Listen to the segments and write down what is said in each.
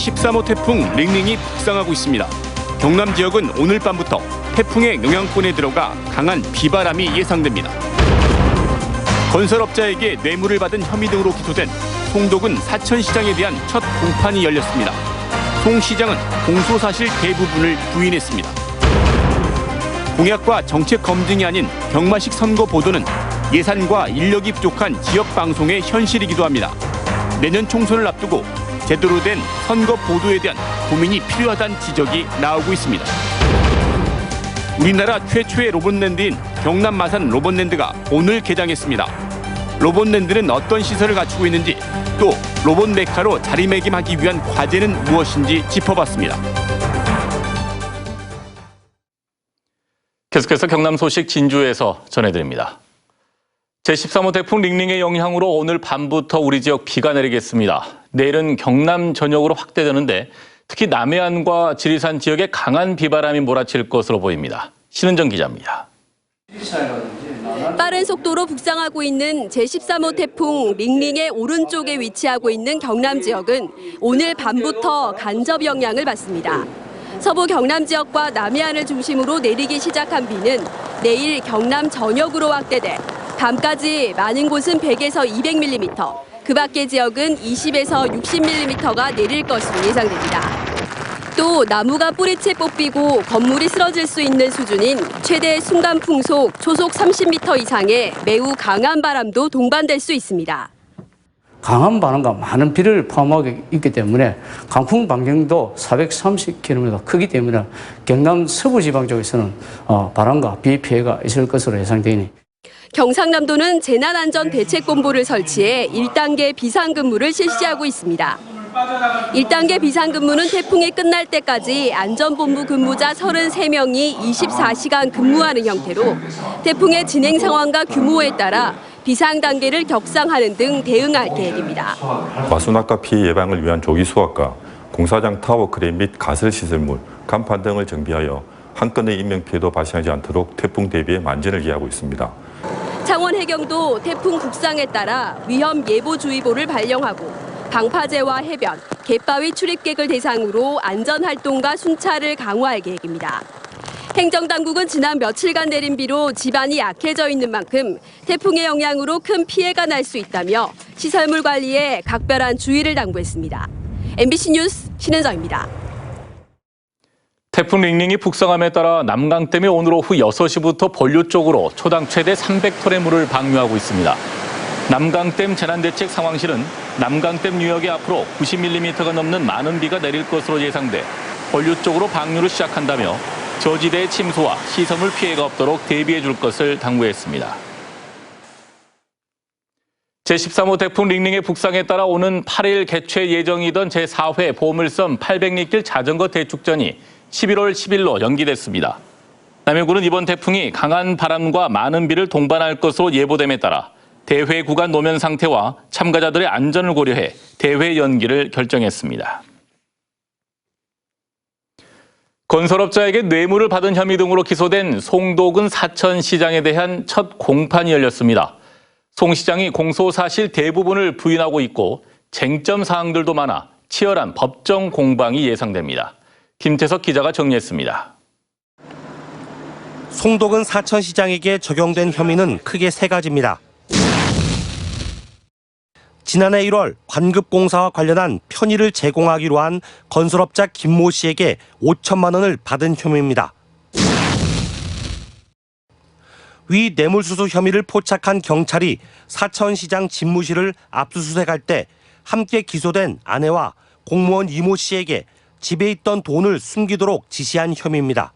제13호 태풍 링링이 북상하고 있습니다. 경남 지역은 오늘 밤부터 태풍의 영향권에 들어가 강한 비바람이 예상됩니다. 건설업자에게 뇌물을 받은 혐의 등으로 기소된 송도군 사천시장에 대한 첫 공판이 열렸습니다. 송 시장은 공소 사실 대부분을 부인했습니다. 공약과 정책 검증이 아닌 경마식 선거 보도는 예산과 인력이 부족한 지역 방송의 현실이기도 합니다. 내년 총선을 앞두고 제대로 된 선거 보도에 대한 고민이 필요하다는 지적이 나오고 있습니다. 우리나라 최초의 로봇랜드인 경남 마산 로봇랜드가 오늘 개장했습니다. 로봇랜드는 어떤 시설을 갖추고 있는지, 또 로봇 메카로 자리매김하기 위한 과제는 무엇인지 짚어봤습니다. 계속해서 경남 소식 진주에서 전해드립니다. 제13호 태풍 링링의 영향으로 오늘 밤부터 우리 지역 비가 내리겠습니다. 내일은 경남 전역으로 확대되는데 특히 남해안과 지리산 지역에 강한 비바람이 몰아칠 것으로 보입니다. 신은정 기자입니다. 빠른 속도로 북상하고 있는 제13호 태풍 링링의 오른쪽에 위치하고 있는 경남 지역은 오늘 밤부터 간접 영향을 받습니다. 서부 경남 지역과 남해안을 중심으로 내리기 시작한 비는 내일 경남 전역으로 확대돼 밤까지 많은 곳은 100에서 200mm, 그 밖의 지역은 20에서 60mm가 내릴 것으로 예상됩니다. 또 나무가 뿌리채 뽑히고 건물이 쓰러질 수 있는 수준인 최대 순간 풍속 초속 30m 이상의 매우 강한 바람도 동반될 수 있습니다. 강한 바람과 많은 비를 포함하고 있기 때문에 강풍 반경도 430km 크기 때문에 경남 서부 지방 쪽에서는 바람과 비 피해가 있을 것으로 예상되니 경상남도는 재난안전대책본부를 설치해 1단계 비상근무를 실시하고 있습니다. 1단계 비상근무는 태풍이 끝날 때까지 안전본부 근무자 33명이 24시간 근무하는 형태로 태풍의 진행 상황과 규모에 따라 비상단계를 격상하는 등 대응할 계획입니다. 와수낙과 피해 예방을 위한 조기 수확과 공사장 타워 크레인 및 가설 시설물, 간판 등을 정비하여 한 건의 인명피해도 발생하지 않도록 태풍 대비에 만전을 기하고 있습니다. 창원 해경도 태풍 북상에 따라 위험 예보주의보를 발령하고 방파제와 해변, 갯바위 출입객을 대상으로 안전활동과 순찰을 강화할 계획입니다. 행정당국은 지난 며칠간 내린 비로 지반이 약해져 있는 만큼 태풍의 영향으로 큰 피해가 날 수 있다며 시설물 관리에 각별한 주의를 당부했습니다. MBC 뉴스 신은정입니다. 태풍 링링이 북상함에 따라 남강댐이 오늘 오후 6시부터 본류 쪽으로 초당 최대 300톤의 물을 방류하고 있습니다. 남강댐 재난대책 상황실은 남강댐 유역에 앞으로 90mm가 넘는 많은 비가 내릴 것으로 예상돼 본류 쪽으로 방류를 시작한다며 저지대의 침수와 시설물 피해가 없도록 대비해 줄 것을 당부했습니다. 제13호 태풍 링링의 북상에 따라 오는 8일 개최 예정이던 제4회 보물섬 800리길 자전거 대축전이 11월 10일로 연기됐습니다. 남해군은 이번 태풍이 강한 바람과 많은 비를 동반할 것으로 예보됨에 따라 대회 구간 노면 상태와 참가자들의 안전을 고려해 대회 연기를 결정했습니다. 건설업자에게 뇌물을 받은 혐의 등으로 기소된 송도군 사천시장에 대한 첫 공판이 열렸습니다. 송 시장이 공소 사실 대부분을 부인하고 있고 쟁점 사항들도 많아 치열한 법정 공방이 예상됩니다. 김태석 기자가 정리했습니다. 송도군 사천시장에게 적용된 혐의는 크게 세 가지입니다. 지난해 1월 관급공사와 관련한 편의를 제공하기로 한 건설업자 김모 씨에게 5천만 원을 받은 혐의입니다. 위 뇌물수수 혐의를 포착한 경찰이 사천시장 집무실을 압수수색할 때 함께 기소된 아내와 공무원 이모 씨에게 집에 있던 돈을 숨기도록 지시한 혐의입니다.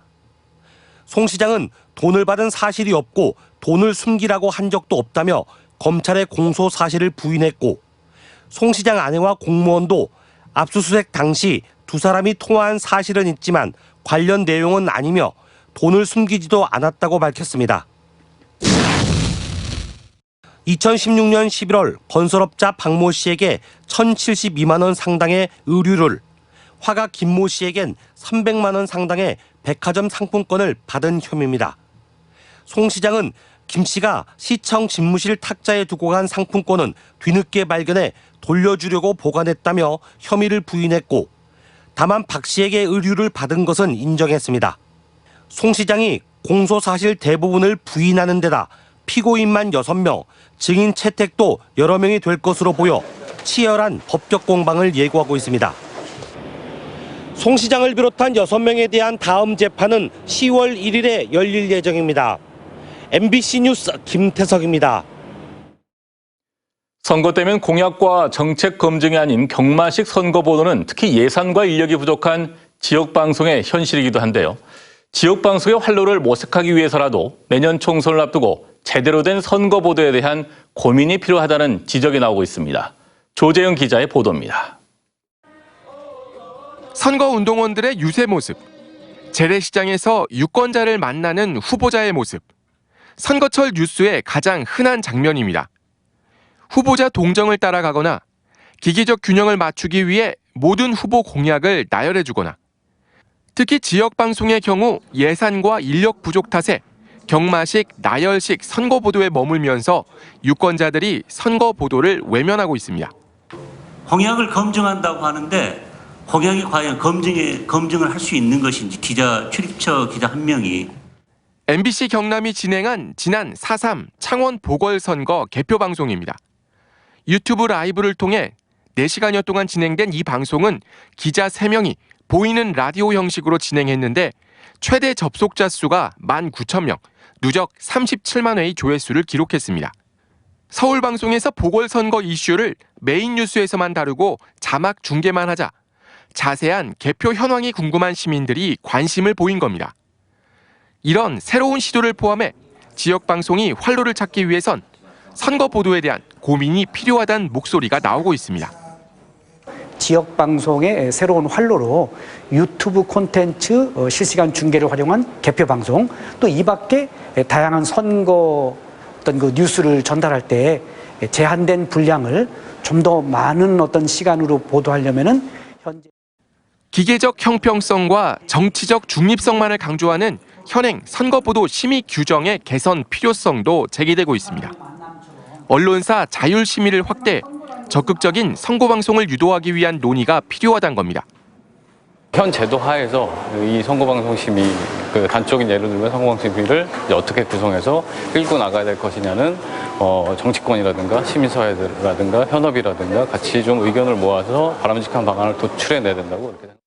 송 시장은 돈을 받은 사실이 없고 돈을 숨기라고 한 적도 없다며 검찰의 공소 사실을 부인했고 송 시장 아내와 공무원도 압수수색 당시 두 사람이 통화한 사실은 있지만 관련 내용은 아니며 돈을 숨기지도 않았다고 밝혔습니다. 2016년 11월 건설업자 박모 씨에게 1,072만 원 상당의 의류를, 화가 김모 씨에겐 300만 원 상당의 백화점 상품권을 받은 혐의입니다. 송 시장은 김 씨가 시청 집무실 탁자에 두고 간 상품권은 뒤늦게 발견해 돌려주려고 보관했다며 혐의를 부인했고 다만 박 씨에게 의류를 받은 것은 인정했습니다. 송 시장이 공소 사실 대부분을 부인하는 데다 피고인만 6명, 증인 채택도 여러 명이 될 것으로 보여 치열한 법적 공방을 예고하고 있습니다. 송 시장을 비롯한 6명에 대한 다음 재판은 10월 1일에 열릴 예정입니다. MBC 뉴스 김태석입니다. 선거 때면 공약과 정책 검증이 아닌 경마식 선거 보도는 특히 예산과 인력이 부족한 지역방송의 현실이기도 한데요. 지역방송의 활로를 모색하기 위해서라도 내년 총선을 앞두고 제대로 된 선거 보도에 대한 고민이 필요하다는 지적이 나오고 있습니다. 조재영 기자의 보도입니다. 선거운동원들의 유세 모습, 재래시장에서 유권자를 만나는 후보자의 모습, 선거철 뉴스의 가장 흔한 장면입니다. 후보자 동정을 따라가거나 기계적 균형을 맞추기 위해 모든 후보 공약을 나열해주거나 특히 지역방송의 경우 예산과 인력 부족 탓에 경마식, 나열식 선거 보도에 머물면서 유권자들이 선거 보도를 외면하고 있습니다. 공약을 검증한다고 하는데 공약이 과연 검증을 할 수 있는 것인지 출입처 기자 한 명이 MBC 경남이 진행한 지난 4.3 창원 보궐선거 개표 방송입니다. 유튜브 라이브를 통해 4시간여 동안 진행된 이 방송은 기자 3명이 보이는 라디오 형식으로 진행했는데 최대 접속자 수가 19,000명, 누적 37만 회의 조회수를 기록했습니다. 서울방송에서 보궐선거 이슈를 메인 뉴스에서만 다루고 자막 중계만 하자 자세한 개표 현황이 궁금한 시민들이 관심을 보인 겁니다. 이런 새로운 시도를 포함해 지역방송이 활로를 찾기 위해선 선거 보도에 대한 고민이 필요하다는 목소리가 나오고 있습니다. 지역방송의 새로운 활로로 유튜브 콘텐츠 실시간 중계를 활용한 개표방송, 또 이 밖에 다양한 선거 어떤 그 뉴스를 전달할 때 제한된 분량을 좀 더 많은 어떤 시간으로 보도하려면은 현재 기계적 형평성과 정치적 중립성만을 강조하는 현행 선거보도 심의 규정의 개선 필요성도 제기되고 있습니다. 언론사 자율 심의를 확대, 적극적인 선거방송을 유도하기 위한 논의가 필요하다는 겁니다. 현 제도 하에서 이 선거방송 심의, 단적인 예를 들면 선거방송 심의를 어떻게 구성해서 끌고 나가야 될 것이냐는 정치권이라든가 시민사회라든가 현업이라든가 같이 좀 의견을 모아서 바람직한 방안을 도출해내야 된다고 그렇게 생각합니다.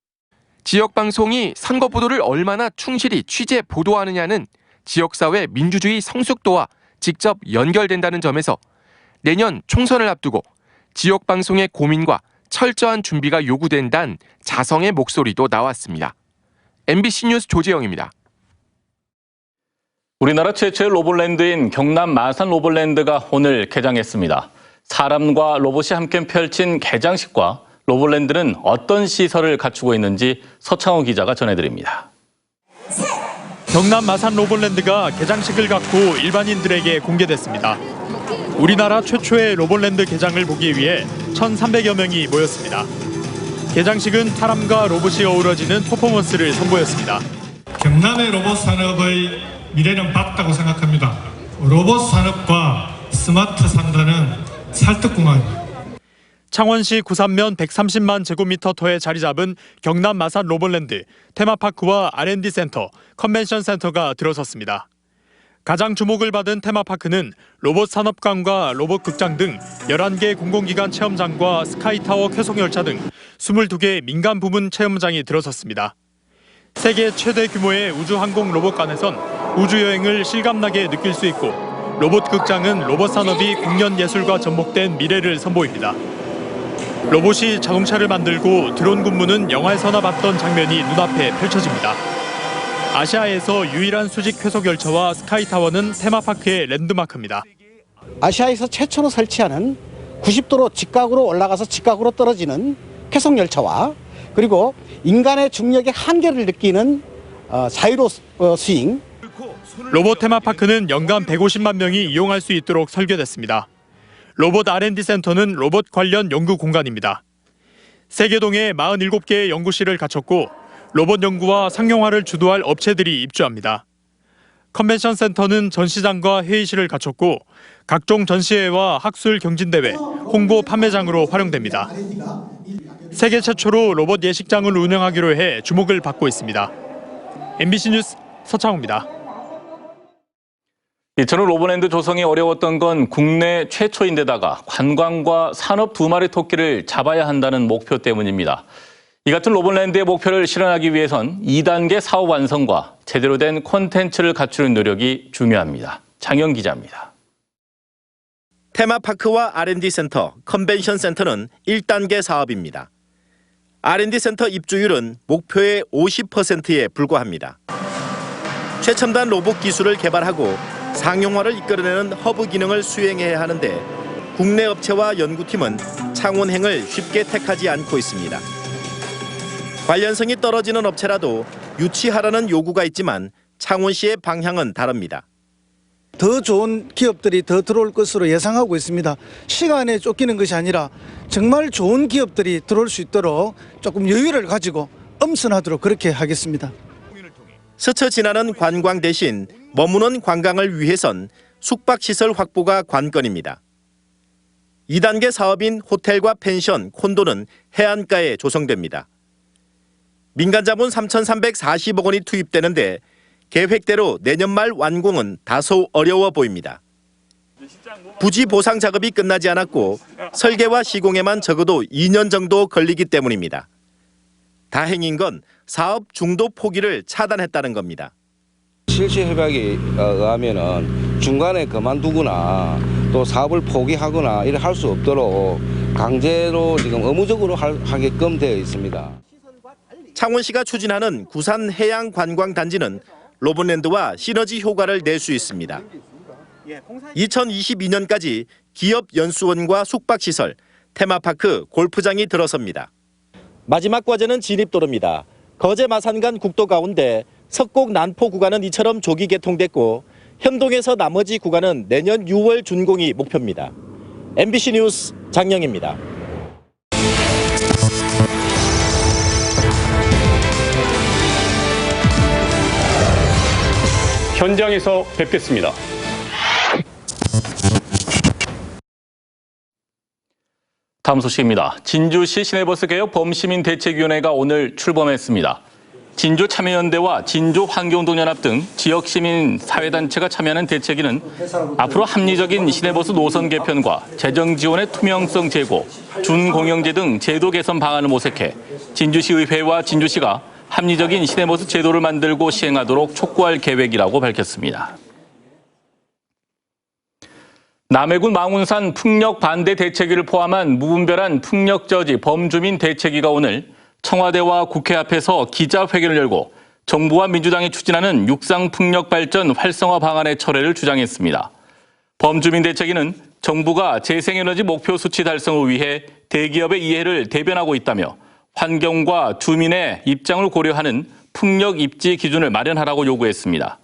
지역방송이 선거 보도를 얼마나 충실히 취재 보도하느냐는 지역사회 민주주의 성숙도와 직접 연결된다는 점에서 내년 총선을 앞두고 지역방송의 고민과 철저한 준비가 요구된다는 자성의 목소리도 나왔습니다. MBC 뉴스 조재영입니다. 우리나라 최초의 로봇랜드인 경남 마산 로봇랜드가 오늘 개장했습니다. 사람과 로봇이 함께 펼친 개장식과 로봇랜드는 어떤 시설을 갖추고 있는지 서창호 기자가 전해드립니다. 경남 마산 로봇랜드가 개장식을 갖고 일반인들에게 공개됐습니다. 우리나라 최초의 로봇랜드 개장을 보기 위해 1,300여 명이 모였습니다. 개장식은 사람과 로봇이 어우러지는 퍼포먼스를 선보였습니다. 경남의 로봇 산업의 미래는 밝다고 생각합니다. 로봇 산업과 스마트 3단은 찰떡궁합입니다. 창원시 구산면 130만 제곱미터터에 자리 잡은 경남 마산 로봇랜드, 테마파크와 R&D 센터, 컨벤션 센터가 들어섰습니다. 가장 주목을 받은 테마파크는 로봇 산업관과 로봇 극장 등 11개 공공기관 체험장과 스카이타워 쾌속열차 등 22개 민간 부문 체험장이 들어섰습니다. 세계 최대 규모의 우주항공 로봇관에선 우주여행을 실감나게 느낄 수 있고 로봇 극장은 로봇 산업이 공연 예술과 접목된 미래를 선보입니다. 로봇이 자동차를 만들고 드론 군무는 영화에서나 봤던 장면이 눈앞에 펼쳐집니다. 아시아에서 유일한 수직 회속열차와 스카이타워는 테마파크의 랜드마크입니다. 아시아에서 최초로 설치하는 90도로 직각으로 올라가서 직각으로 떨어지는 회속열차와 그리고 인간의 중력의 한계를 느끼는 자유로 스윙. 로봇 테마파크는 연간 150만 명이 이용할 수 있도록 설계됐습니다. 로봇 R&D 센터는 로봇 관련 연구 공간입니다. 세계동에 47개의 연구실을 갖췄고 로봇 연구와 상용화를 주도할 업체들이 입주합니다. 컨벤션 센터는 전시장과 회의실을 갖췄고 각종 전시회와 학술 경진대회, 홍보 판매장으로 활용됩니다. 세계 최초로 로봇 예식장을 운영하기로 해 주목을 받고 있습니다. MBC 뉴스 서창호입니다. 이처럼 로봇랜드 조성이 어려웠던 건 국내 최초인데다가 관광과 산업 두 마리 토끼를 잡아야 한다는 목표 때문입니다. 이 같은 로봇랜드의 목표를 실현하기 위해선 2단계 사업 완성과 제대로 된 콘텐츠를 갖추는 노력이 중요합니다. 장영 기자입니다. 테마파크와 R&D 센터, 컨벤션 센터는 1단계 사업입니다. R&D 센터 입주율은 목표의 50%에 불과합니다. 최첨단 로봇 기술을 개발하고 상용화를 이끌어내는 허브 기능을 수행해야 하는데 국내 업체와 연구팀은 창원행을 쉽게 택하지 않고 있습니다. 관련성이 떨어지는 업체라도 유치하라는 요구가 있지만 창원시의 방향은 다릅니다. 더 좋은 기업들이 더 들어올 것으로 예상하고 있습니다. 시간에 쫓기는 것이 아니라 정말 좋은 기업들이 들어올 수 있도록 조금 여유를 가지고 엄선하도록 그렇게 하겠습니다. 스쳐 지나는 관광 대신 머무는 관광을 위해선 숙박시설 확보가 관건입니다. 2단계 사업인 호텔과 펜션, 콘도는 해안가에 조성됩니다. 민간 자본 3,340억 원이 투입되는데 계획대로 내년 말 완공은 다소 어려워 보입니다. 부지 보상 작업이 끝나지 않았고 설계와 시공에만 적어도 2년 정도 걸리기 때문입니다. 다행인 건 사업 중도 포기를 차단했다는 겁니다. 실시 협약에 의하면은 중간에 그만두거나 또 사업을 포기하거나 이를 할 수 없도록 강제로 지금 의무적으로 하게끔 되어 있습니다. 창원시가 추진하는 구산 해양관광단지는 로봇랜드와 시너지 효과를 낼 수 있습니다. 2022년까지 기업 연수원과 숙박시설, 테마파크, 골프장이 들어섭니다. 마지막 과제는 진입도로입니다. 거제 마산간 국도 가운데 석곡 난포 구간은 이처럼 조기 개통됐고 현동에서 나머지 구간은 내년 6월 준공이 목표입니다. MBC 뉴스 장영입니다. 현장에서 뵙겠습니다. 다음 소식입니다. 진주시 시내버스 개혁 범시민대책위원회가 오늘 출범했습니다. 진주 참여연대와 진주 환경동연합 등 지역 시민 사회단체가 참여하는 대책위는 앞으로 합리적인 시내버스 노선 개편과 재정 지원의 투명성 제고, 준공영제 등 제도 개선 방안을 모색해 진주시의회와 진주시가 합리적인 시내버스 제도를 만들고 시행하도록 촉구할 계획이라고 밝혔습니다. 남해군 망운산 풍력 반대 대책위를 포함한 무분별한 풍력 저지 범주민 대책위가 오늘 청와대와 국회 앞에서 기자회견을 열고 정부와 민주당이 추진하는 육상 풍력 발전 활성화 방안의 철회를 주장했습니다. 범주민 대책위는 정부가 재생에너지 목표 수치 달성을 위해 대기업의 이해를 대변하고 있다며 환경과 주민의 입장을 고려하는 풍력 입지 기준을 마련하라고 요구했습니다.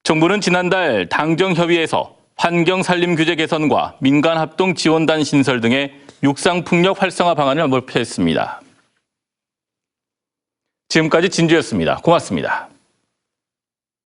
정부는 지난달 당정협의회에서 환경산림 규제 개선과 민간합동 지원단 신설 등의 육상 풍력 활성화 방안을 발표했습니다. 지금까지 진주였습니다. 고맙습니다.